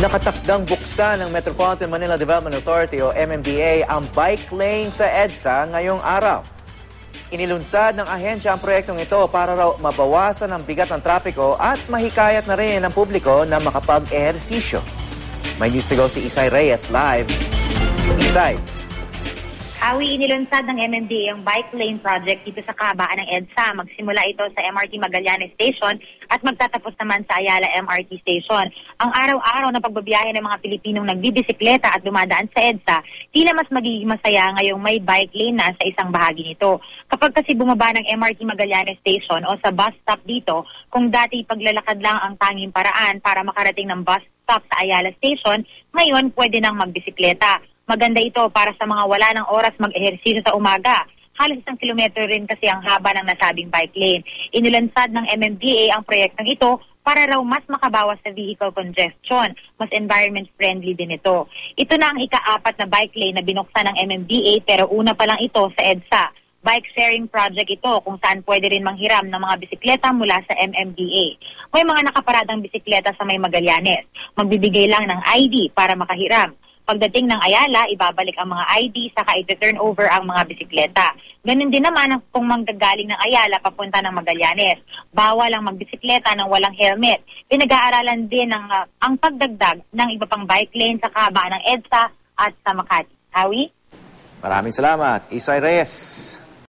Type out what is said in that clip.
Nakatakdang buksan ng Metropolitan Manila Development Authority o MMDA ang bike lane sa EDSA ngayong araw. Inilunsad ng ahensya ang proyektong ito para raw mabawasan ang bigat ng trapiko at mahikayat na rin ang publiko na makapag-ehersisyo. May news to go si Isay Reyes live. Isay. Inilunsad ng MMDA ang bike lane project dito sa kahabaan ng EDSA. Magsimula ito sa MRT Magallanes Station at magtatapos naman sa Ayala MRT Station. Ang araw-araw na pagbabiyahe ng mga Pilipinong nagbibisikleta at dumadaan sa EDSA, tila mas magiging masaya ngayong may bike lane na sa isang bahagi nito. Kapag kasi bumaba ng MRT Magallanes Station o sa bus stop dito, kung dati paglalakad lang ang tanging paraan para makarating ng bus stop sa Ayala Station, ngayon pwede nang magbisikleta. Maganda ito para sa mga wala ng oras mag-ehersisyo sa umaga. Halos 1 kilometro rin kasi ang haba ng nasabing bike lane. Inilunsad ng MMDA ang proyektong ito para raw mas makabawas sa vehicle congestion. Mas environment friendly din ito. Ito na ang ika-4 na bike lane na binuksan ng MMDA pero una pa lang ito sa EDSA. Bike sharing project ito kung saan pwede rin manghiram ng mga bisikleta mula sa MMDA. May mga nakaparadang bisikleta sa may Magallanes. Magbibigay lang ng ID para makahiram. Pagdating ng Ayala, ibabalik ang mga ID saka iti-turn over ang mga bisikleta. Ganun din naman kung manggagaling ng Ayala papunta ng Magallanes. Bawal ang magbisikleta ng walang helmet. Pinag-aaralan din ang pagdagdag ng iba pang bike lane sa kahabaan ng EDSA at sa Makati. Maraming salamat, Isay Reyes.